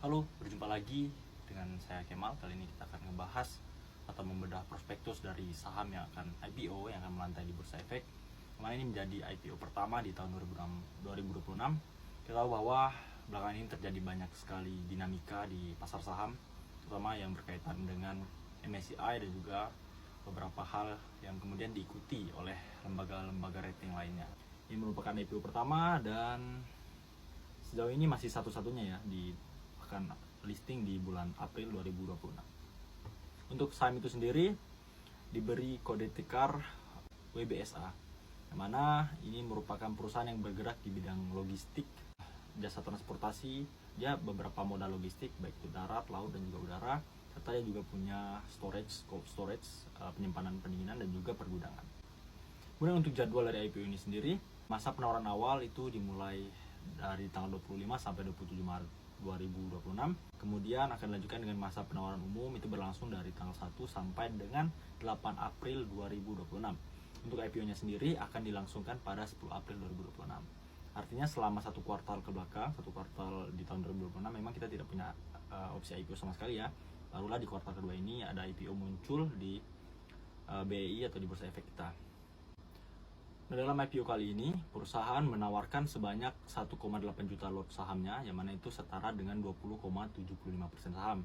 Halo, berjumpa lagi dengan saya Kemal. Kali ini kita akan ngebahas atau membedah prospektus dari saham yang akan IPO, yang akan melantai di Bursa Efek. Kemarin ini menjadi IPO pertama di tahun 2026. Kita tahu bahwa belakangan ini terjadi banyak sekali dinamika di pasar saham, terutama yang berkaitan dengan MSCI dan juga beberapa hal yang kemudian diikuti oleh lembaga-lembaga rating lainnya. Ini merupakan IPO pertama dan sejauh ini masih satu-satunya ya di akan listing di bulan April 2026. Untuk saham itu sendiri diberi kode ticker WBSA, yang mana ini merupakan perusahaan yang bergerak di bidang logistik, jasa transportasi. Dia beberapa moda logistik, baik itu darat, laut, dan juga udara, serta dia juga punya cold storage, penyimpanan pendinginan, dan juga pergudangan. Kemudian untuk jadwal dari IPO ini sendiri, masa penawaran awal itu dimulai dari tanggal 25 sampai 27 Maret 2026. Kemudian akan dilanjutkan dengan masa penawaran umum, itu berlangsung dari tanggal 1 sampai dengan 8 April 2026. Untuk IPO-nya sendiri akan dilangsungkan pada 10 April 2026. Artinya selama satu kuartal ke belakang, satu kuartal di tahun 2026 memang kita tidak punya opsi IPO sama sekali ya. Barulah di kuartal kedua ini ada IPO muncul di BEI atau di Bursa Efek kita. Nah, dalam IPO kali ini, perusahaan menawarkan sebanyak 1,8 juta lot sahamnya, yang mana itu setara dengan 20,75% saham.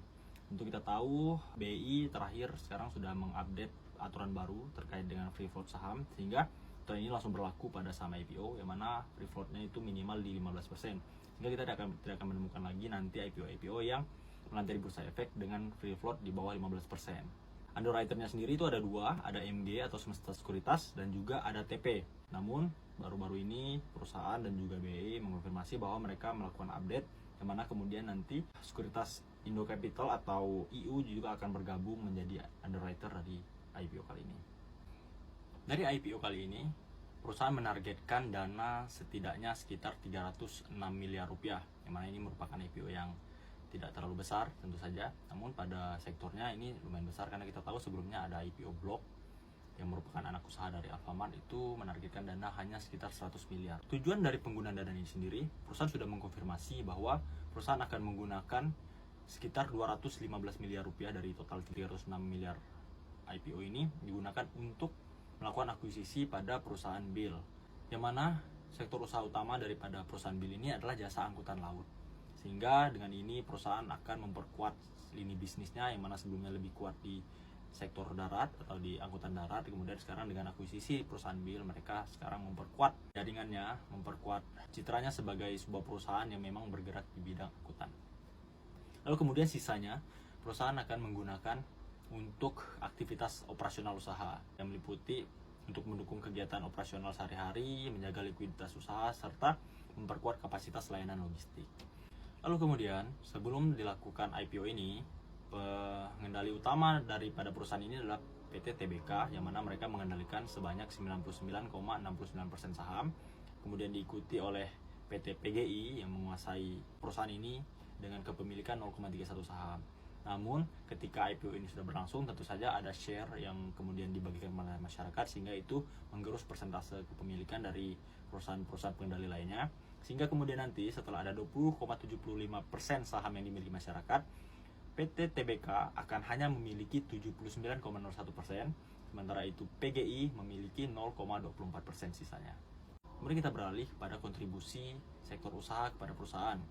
Untuk kita tahu, BI terakhir sekarang sudah mengupdate aturan baru terkait dengan free float saham, sehingga aturan ini langsung berlaku pada saham IPO, yang mana free floatnya itu minimal di 15%. Sehingga kita tidak akan menemukan lagi nanti IPO yang melantai di Bursa Efek dengan free float di bawah 15%. Underwriter-nya sendiri itu ada dua, ada MG atau Semesta Sekuritas dan juga ada TP. Namun baru-baru ini perusahaan dan juga BI mengonfirmasi bahwa mereka melakukan update, yang mana kemudian nanti Sekuritas Indo Capital atau IU juga akan bergabung menjadi underwriter dari IPO kali ini. Dari IPO kali ini, perusahaan menargetkan dana setidaknya sekitar 306 miliar rupiah, yang mana ini merupakan IPO yang tidak terlalu besar tentu saja, namun pada sektornya ini lumayan besar karena kita tahu sebelumnya ada IPO Blok yang merupakan anak usaha dari Alfamart, itu menargetkan dana hanya sekitar 100 miliar. Tujuan dari penggunaan dana ini sendiri, perusahaan sudah mengkonfirmasi bahwa perusahaan akan menggunakan sekitar 215 miliar rupiah dari total 306 miliar IPO ini digunakan untuk melakukan akuisisi pada perusahaan BIL, yang mana sektor usaha utama daripada perusahaan BIL ini adalah jasa angkutan laut. Sehingga dengan ini perusahaan akan memperkuat lini bisnisnya yang mana sebelumnya lebih kuat di sektor darat atau di angkutan darat, kemudian sekarang dengan akuisisi perusahaan BIL mereka sekarang memperkuat jaringannya, memperkuat citranya sebagai sebuah perusahaan yang memang bergerak di bidang angkutan. Lalu kemudian sisanya perusahaan akan menggunakan untuk aktivitas operasional usaha yang meliputi untuk mendukung kegiatan operasional sehari-hari, menjaga likuiditas usaha, serta memperkuat kapasitas layanan logistik. Lalu kemudian, sebelum dilakukan IPO ini, pengendali utama daripada perusahaan ini adalah PT TBK, yang mana mereka mengendalikan sebanyak 99,69% saham. Kemudian diikuti oleh PT PGI yang menguasai perusahaan ini dengan kepemilikan 0,31 saham. Namun, ketika IPO ini sudah berlangsung, tentu saja ada share yang kemudian dibagikan oleh masyarakat, sehingga itu menggerus persentase kepemilikan dari perusahaan-perusahaan pengendali lainnya. Sehingga kemudian nanti setelah ada 20,75% saham yang dimiliki masyarakat, PT TBK akan hanya memiliki 79,01%, sementara itu PGI memiliki 0,24% sisanya. Kemudian kita beralih pada kontribusi sektor usaha kepada perusahaan.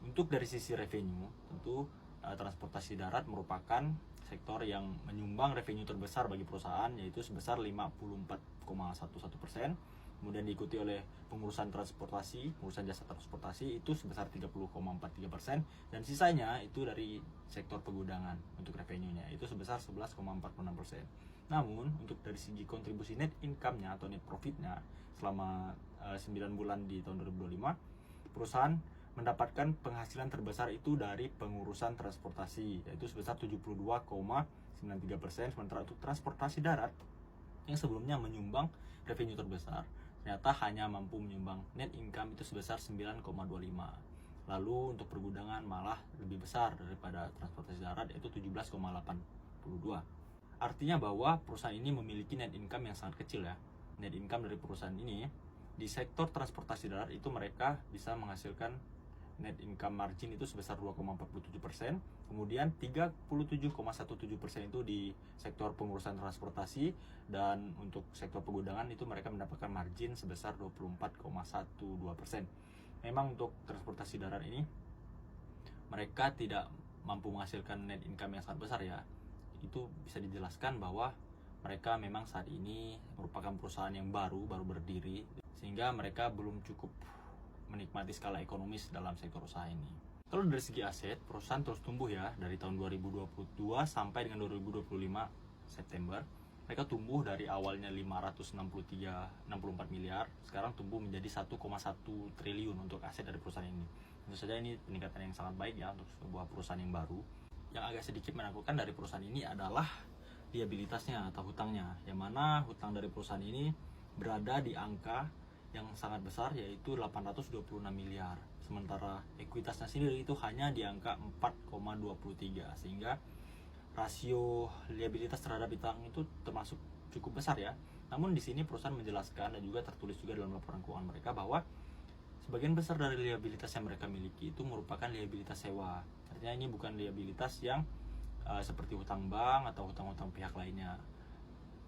Untuk dari sisi revenue, tentu transportasi darat merupakan sektor yang menyumbang revenue terbesar bagi perusahaan, yaitu sebesar 54,11%. Kemudian diikuti oleh pengurusan transportasi, pengurusan jasa transportasi itu sebesar 30,43%, dan sisanya itu dari sektor pergudangan untuk revenue-nya itu sebesar 11,46%. Namun untuk dari segi kontribusi net income-nya atau net profit-nya selama 9 bulan di tahun 2025, perusahaan mendapatkan penghasilan terbesar itu dari pengurusan transportasi, yaitu sebesar 72,93%, sementara untuk transportasi darat yang sebelumnya menyumbang revenue terbesar ternyata hanya mampu menyumbang net income itu sebesar 9,25. Lalu untuk pergudangan malah lebih besar daripada transportasi darat, yaitu 17,82. Artinya bahwa perusahaan ini memiliki net income yang sangat kecil ya. Net income dari perusahaan ini di sektor transportasi darat itu mereka bisa menghasilkan net income margin itu sebesar 2,47%, kemudian 37,17% itu di sektor pengurusan transportasi, dan untuk sektor pergudangan itu mereka mendapatkan margin sebesar 24,12%. Memang untuk transportasi darat ini mereka tidak mampu menghasilkan net income yang sangat besar ya. Itu bisa dijelaskan bahwa mereka memang saat ini merupakan perusahaan yang baru berdiri, sehingga mereka belum cukup menikmati skala ekonomis dalam sektor usaha ini. Kalau dari segi aset, perusahaan terus tumbuh ya dari tahun 2022 sampai dengan 2025 September. Mereka tumbuh dari awalnya 564 miliar, sekarang tumbuh menjadi 1,1 triliun untuk aset dari perusahaan ini. Tentu saja ini peningkatan yang sangat baik ya untuk sebuah perusahaan yang baru. Yang agak sedikit menakutkan dari perusahaan ini adalah liabilitasnya atau hutangnya, yang mana hutang dari perusahaan ini berada di angka yang sangat besar, yaitu 826 miliar. Sementara ekuitasnya sendiri itu hanya di angka 4,23, sehingga rasio liabilitas terhadap hutang itu termasuk cukup besar ya. Namun di sini perusahaan menjelaskan dan juga tertulis juga dalam laporan keuangan mereka bahwa sebagian besar dari liabilitas yang mereka miliki itu merupakan liabilitas sewa. Artinya ini bukan liabilitas yang seperti hutang bank atau hutang-hutang pihak lainnya.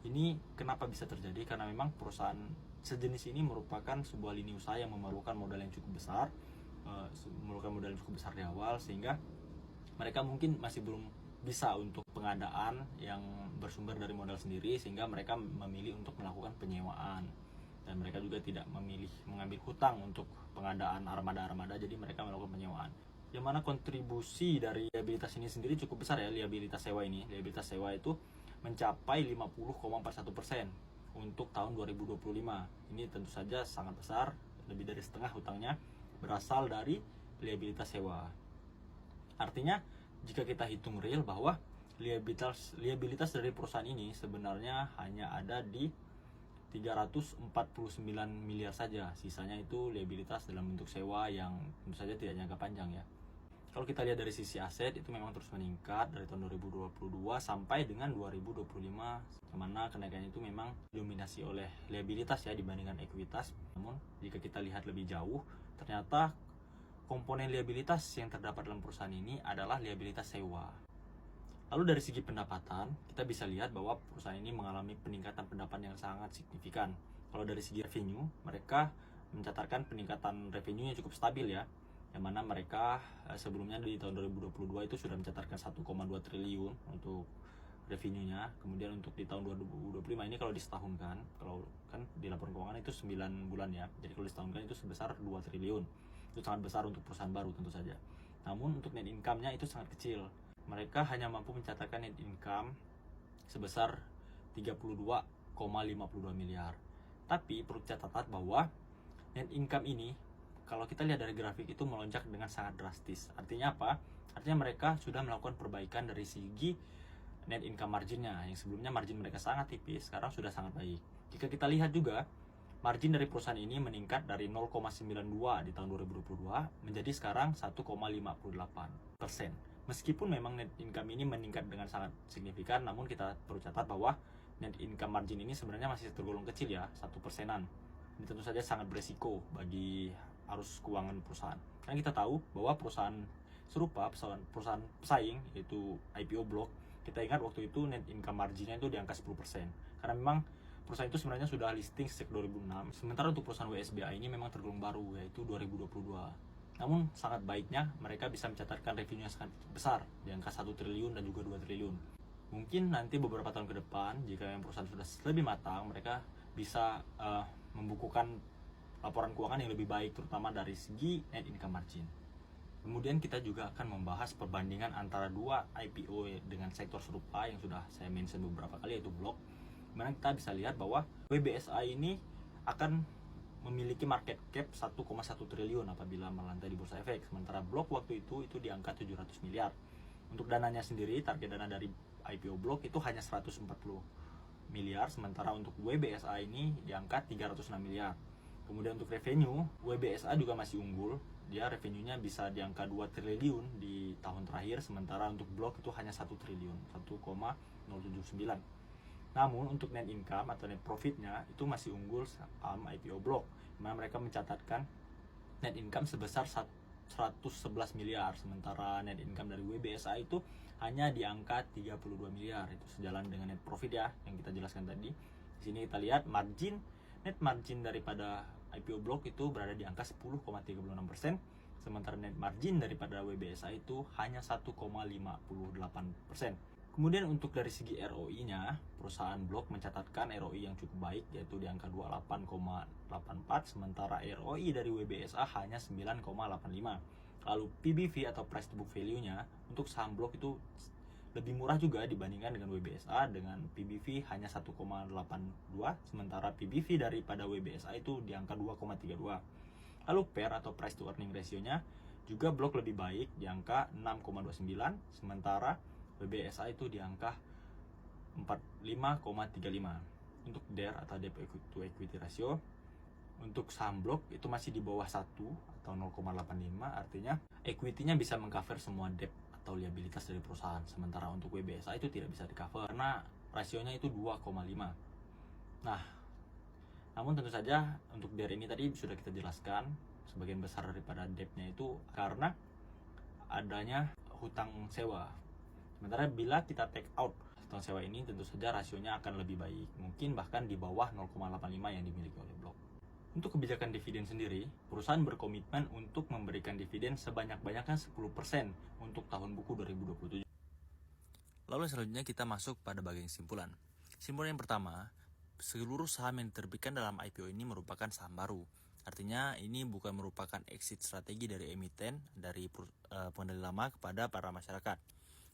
Ini kenapa bisa terjadi? Karena memang perusahaan sejenis ini merupakan sebuah lini usaha yang memerlukan modal yang cukup besar, di awal, sehingga mereka mungkin masih belum bisa untuk pengadaan yang bersumber dari modal sendiri, sehingga mereka memilih untuk melakukan penyewaan, dan mereka juga tidak memilih mengambil hutang untuk pengadaan armada, jadi mereka melakukan penyewaan. Yang mana kontribusi dari liabilitas ini sendiri cukup besar ya, liabilitas sewa ini. Liabilitas sewa itu mencapai 50,41% untuk tahun 2025. Ini tentu saja sangat besar, lebih dari setengah hutangnya berasal dari liabilitas sewa. Artinya jika kita hitung real bahwa liabilitas dari perusahaan ini sebenarnya hanya ada di 349 miliar saja. Sisanya itu liabilitas dalam bentuk sewa yang tentu saja tidak jangka panjang ya. Kalau kita lihat dari sisi aset, itu memang terus meningkat dari tahun 2022 sampai dengan 2025, kemana kenaikannya itu memang didominasi oleh liabilitas ya dibandingkan ekuitas. Namun jika kita lihat lebih jauh, ternyata komponen liabilitas yang terdapat dalam perusahaan ini adalah liabilitas sewa. Lalu dari segi pendapatan, kita bisa lihat bahwa perusahaan ini mengalami peningkatan pendapatan yang sangat signifikan. Kalau dari segi revenue, mereka mencatatkan peningkatan revenue-nya cukup stabil ya, yang mana mereka sebelumnya di tahun 2022 itu sudah mencatatkan 1,2 triliun untuk revenue-nya. Kemudian untuk di tahun 2025 ini kalau disetahunkan, kalau kan di laporan keuangan itu 9 bulan ya, jadi kalau disetahunkan itu sebesar 2 triliun. Itu sangat besar untuk perusahaan baru tentu saja. Namun untuk net income-nya itu sangat kecil. Mereka hanya mampu mencatatkan net income sebesar 32,52 miliar. Tapi perlu catatan bahwa net income ini kalau kita lihat dari grafik itu melonjak dengan sangat drastis. Artinya apa? Artinya mereka sudah melakukan perbaikan dari segi net income marginnya. Yang sebelumnya margin mereka sangat tipis, sekarang sudah sangat baik. Jika kita lihat juga, margin dari perusahaan ini meningkat dari 0,92 di tahun 2022 menjadi sekarang 1,58%. Meskipun memang net income ini meningkat dengan sangat signifikan, namun kita perlu catat bahwa net income margin ini sebenarnya masih tergolong kecil ya, 1%. Ini tentu saja sangat beresiko bagi arus keuangan perusahaan. Karena kita tahu bahwa perusahaan serupa, perusahaan pesaing yaitu IPO Block, kita ingat waktu itu net income marginnya itu di angka 10%. Karena memang perusahaan itu sebenarnya sudah listing sejak 2006. Sementara untuk perusahaan WSBA ini memang tergolong baru, yaitu 2022. Namun sangat baiknya mereka bisa mencatatkan revenue yang sangat besar di angka 1 triliun dan juga 2 triliun. Mungkin nanti beberapa tahun ke depan, jika yang perusahaan sudah lebih matang, mereka bisa membukukan laporan keuangan yang lebih baik, terutama dari segi net income margin. Kemudian kita juga akan membahas perbandingan antara dua IPO dengan sektor serupa yang sudah saya mention beberapa kali, yaitu Block. Dimana kita bisa lihat bahwa WBSA ini akan memiliki market cap 1,1 triliun apabila melantai di Bursa Efek. Sementara Block waktu itu di angka 700 miliar. Untuk dananya sendiri, target dana dari IPO Block itu hanya 140 miliar, sementara untuk WBSA ini di angka 306 miliar. Kemudian untuk revenue, WBSA juga masih unggul. Dia revenue-nya bisa di angka 2 triliun di tahun terakhir, sementara untuk Block itu hanya 1 triliun, 1,079. Namun untuk net income atau net profit-nya itu masih unggul IPO Block, dimana mereka mencatatkan net income sebesar 111 miliar, sementara net income dari WBSA itu hanya di angka 32 miliar. Itu sejalan dengan net profit ya yang kita jelaskan tadi. Di sini kita lihat net margin daripada IPO Block itu berada di angka 10,36%, sementara net margin daripada WBSA itu hanya 1,58%. Kemudian untuk dari segi ROI-nya, perusahaan Block mencatatkan ROI yang cukup baik, yaitu di angka 28,84, sementara ROI dari WBSA hanya 9,85. Lalu PBV atau price to book value-nya untuk saham Block itu lebih murah juga dibandingkan dengan WBSA, dengan PBV hanya 1,82, sementara PBV daripada WBSA itu di angka 2,32. Lalu PER atau price to earning ratio-nya juga Block lebih baik di angka 6,29, sementara WBSA itu di angka 45,35. Untuk DER atau debt to equity ratio untuk saham Block itu masih di bawah 1 atau 0,85, artinya equity-nya bisa mengcover semua debt atau liabilitas dari perusahaan, sementara untuk WBSA itu tidak bisa di-cover karena rasionya itu 2,5. Nah, namun tentu saja untuk DER ini tadi sudah kita jelaskan, sebagian besar daripada debt-nya itu karena adanya hutang sewa. Sementara bila kita take out hutang sewa ini, tentu saja rasionya akan lebih baik, mungkin bahkan di bawah 0,85 yang dimiliki oleh Block. Untuk kebijakan dividen sendiri, perusahaan berkomitmen untuk memberikan dividen sebanyak-banyaknya 10% untuk tahun buku 2027. Lalu selanjutnya kita masuk pada bagian kesimpulan. Kesimpulan yang pertama, seluruh saham yang diterbitkan dalam IPO ini merupakan saham baru. Artinya ini bukan merupakan exit strategi dari emiten, dari pengendali lama kepada para masyarakat.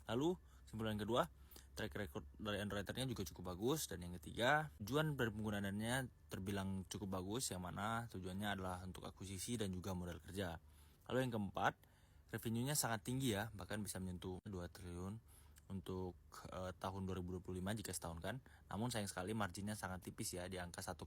Lalu kesimpulan kedua, track record dari underwriternya juga cukup bagus. Dan yang ketiga, tujuan dari penggunaannya terbilang cukup bagus, yang mana tujuannya adalah untuk akuisisi dan juga modal kerja. Lalu yang keempat, revenue-nya sangat tinggi ya, bahkan bisa menyentuh 2 triliun untuk tahun 2025 jika setahun kan. Namun sayang sekali marginnya sangat tipis ya, di angka 1,8%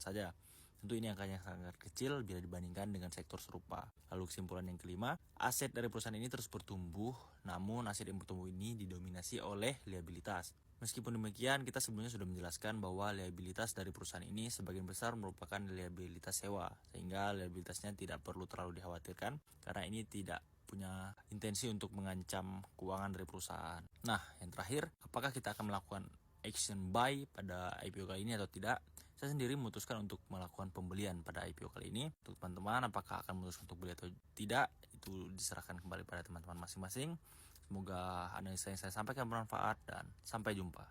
saja. Tentu ini angkanya sangat kecil bila dibandingkan dengan sektor serupa. Lalu kesimpulan yang kelima, aset dari perusahaan ini terus bertumbuh, namun aset yang bertumbuh ini didominasi oleh liabilitas. Meskipun demikian, kita sebelumnya sudah menjelaskan bahwa liabilitas dari perusahaan ini sebagian besar merupakan liabilitas sewa, sehingga liabilitasnya tidak perlu terlalu dikhawatirkan, karena ini tidak punya intensi untuk mengancam keuangan dari perusahaan. Nah, yang terakhir, apakah kita akan melakukan action buy pada IPO kali ini atau tidak? Saya sendiri memutuskan untuk melakukan pembelian pada IPO kali ini. Untuk teman-teman, apakah akan memutuskan untuk beli atau tidak, itu diserahkan kembali pada teman-teman masing-masing. Semoga analisa yang saya sampaikan bermanfaat dan sampai jumpa.